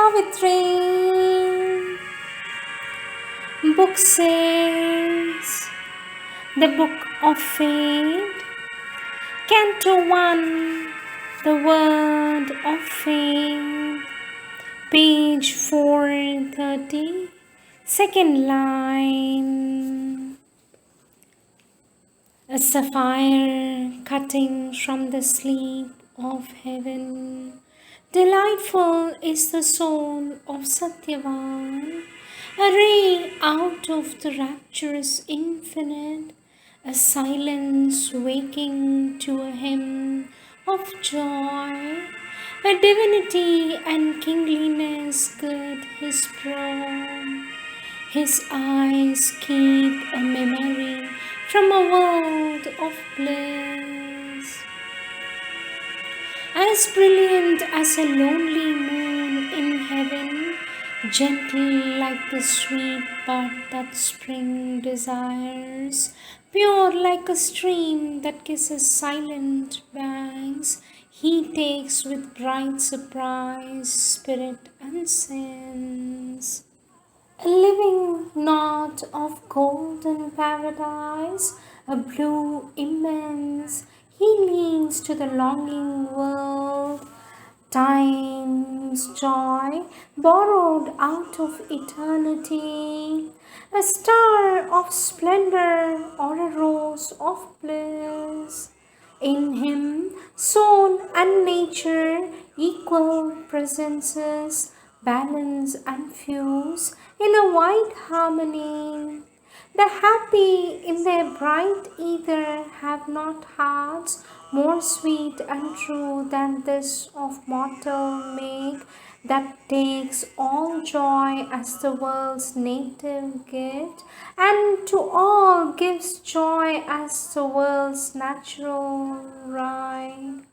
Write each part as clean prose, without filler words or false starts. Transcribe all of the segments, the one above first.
Savitri. Book says the Book of Fate, Canto 1, the Word of Fate, page 430, second line. A sapphire cutting from the sleep of heaven. Delightful is the soul of Satyavan, a ray out of the rapturous infinite, a silence waking to a hymn of joy, a divinity and kingliness gird his brow. His eyes keep a memory from a world of bliss, as brilliant as a lonely moon in heaven, gentle like the sweet bud that spring desires, pure like a stream that kisses silent banks. He takes with bright surprise spirit and sense. A living knot of golden paradise, a blue immense, he leans to the longing world. Time's joy borrowed out of eternity, a star of splendor or a rose of bliss. In him, soul and nature, equal presences, balance and fuse in a wide harmony. The happy in their bright ether have not hearts more sweet and true than this of mortal make, that takes all joy as the world's native gift, and to all gives joy as the world's natural right.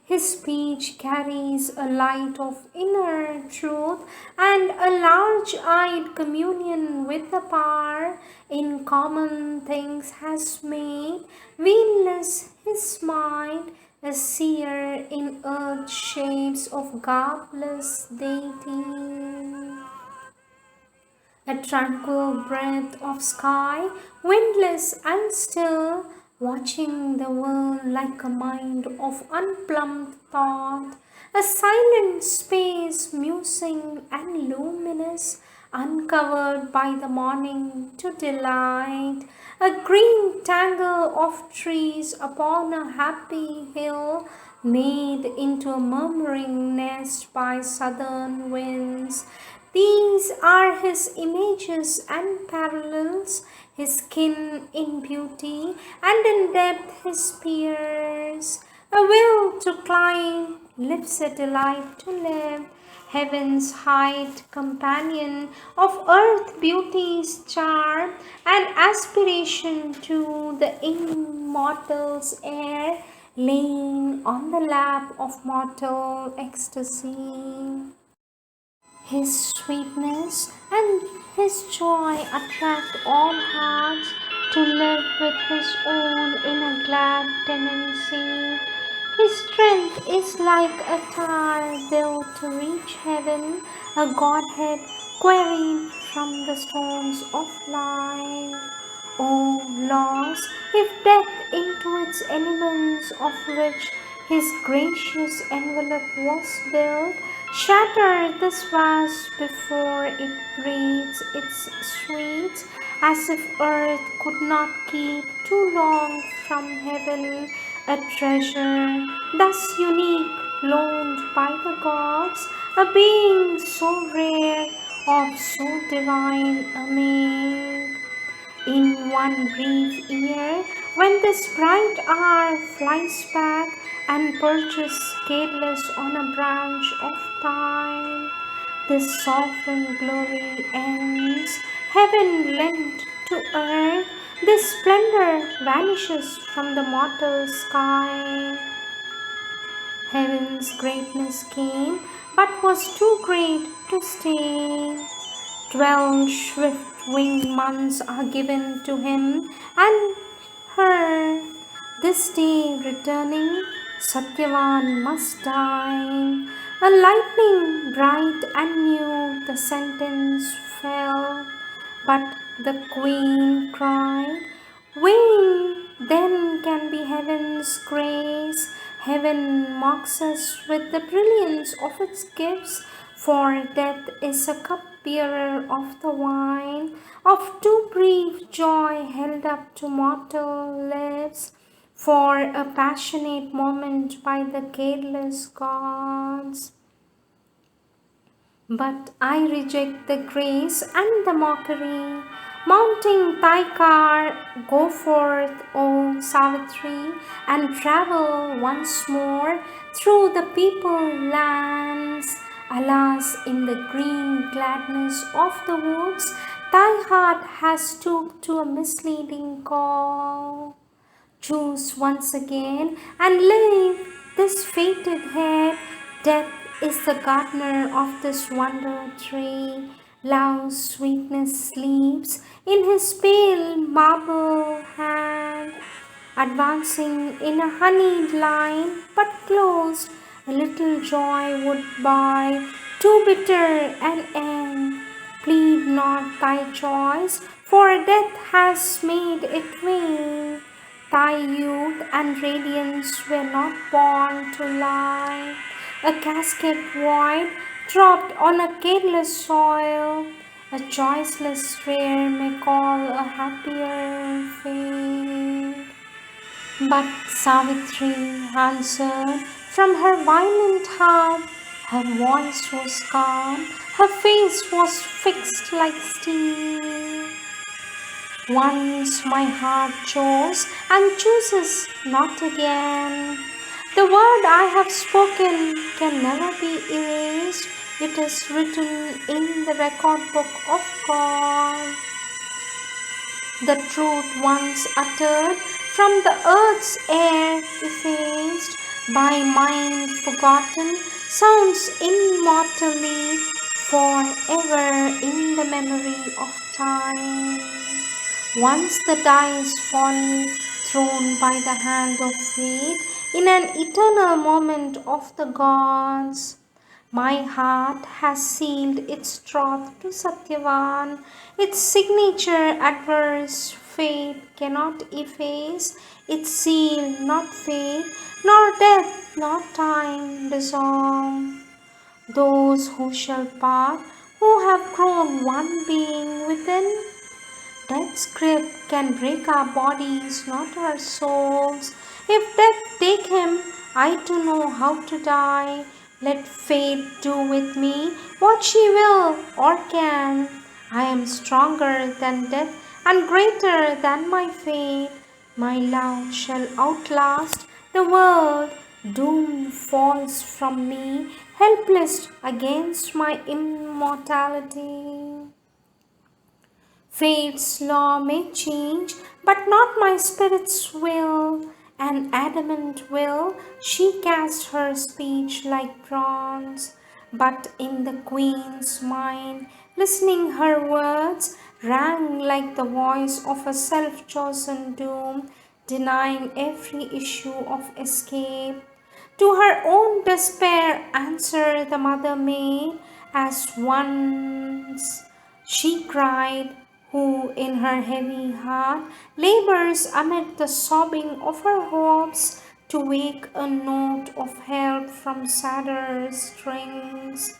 His speech carries a light of inner truth and a large-eyed communion with the power in common things has made weilless his mind, a seer in earth's shapes of garbless deity. A tranquil breath of sky, windless and still, watching the world like a mind of unplumbed thought, a silent space musing and luminous, uncovered by the morning to delight, a green tangle of trees upon a happy hill, made into a murmuring nest by southern winds. These are his images and parallels, his kin in beauty, and in depth his peers. A will to climb, lives a delight to live, heaven's height, companion of earth beauty's charm, and aspiration to the immortal's air, laying on the lap of mortal ecstasy. His sweetness and his joy attract all hearts to live with his own in a glad tenancy. His strength is like a tower built to reach heaven, a Godhead quarried from the stones of life. O loss, if death into its elements of which his gracious envelope was built, shatter this vase before it breathes its sweets, as if earth could not keep too long from heaven a treasure thus unique, loaned by the gods, a being so rare, of so divine a make. In one brief year, when this bright hour flies back and perches careless on a branch of time, this sovereign glory ends, heaven lent to earth, this splendor vanishes from the mortal sky. Heaven's greatness came, but was too great to stay. 12 swift-winged months are given to him and her. This day returning, Satyavan must die. A lightning bright and new, the sentence fell, but the queen cried, "Vain then can be heaven's grace. Heaven mocks us with the brilliance of its gifts, for death is a cup-bearer of the wine of too brief joy held up to mortal lips for a passionate moment by the careless gods. But I reject the grace and the mockery. Mounting thy car, go forth, O Savitri, and travel once more through the peopled lands. Alas, in the green gladness of the woods, thy heart has stooped to a misleading call. Choose once again and leave this fated head. Death is the gardener of this wonder tree. Love's sweetness sleeps in his pale marble hand, advancing in a honeyed line, but closed. A little joy would buy too bitter an end. Plead not thy choice, for death has made it vain. Thy youth and radiance were not born to lie. A casket void, dropped on a careless soil, a choiceless rare may call a happier fate. But Savitri answered from her violent heart. Her voice was calm, her face was fixed like steel. Once my heart chose and chooses not again. The word I have spoken can never be erased. It is written in the record book of God. The truth once uttered from the earth's air effaced, by mind forgotten, sounds immortally forever in the memory of time. Once the dice fall thrown by the hand of fate in an eternal moment of the gods. My heart has sealed its troth to Satyavan. Its signature adverse fate cannot efface. Its seal not fate, nor death, nor time dissolve. Those who shall part, who have grown one being within, death's grip can break our bodies, not our souls. If death take him, I too know how to die. Let fate do with me what she will or can. I am stronger than death and greater than my fate. My love shall outlast the world. Doom falls from me, helpless against my immortality. Fate's law may change, but not my spirit's will. An adamant will, she cast her speech like bronze. But in the queen's mind, listening her words, rang like the voice of a self-chosen doom, denying every issue of escape. To her own despair answer the mother made, as once she cried, who in her heavy heart labors amid the sobbing of her hopes to wake a note of help from sadder strings.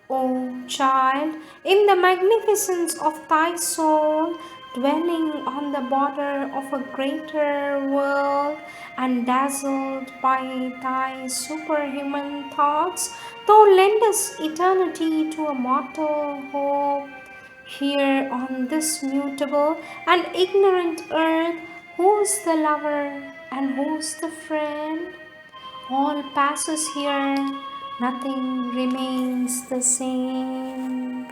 O child, in the magnificence of thy soul, dwelling on the border of a greater world, and dazzled by thy superhuman thoughts, thou lendest eternity to a mortal hope. Here on this mutable and ignorant earth, who's the lover and who's the friend? All passes here, nothing remains the same.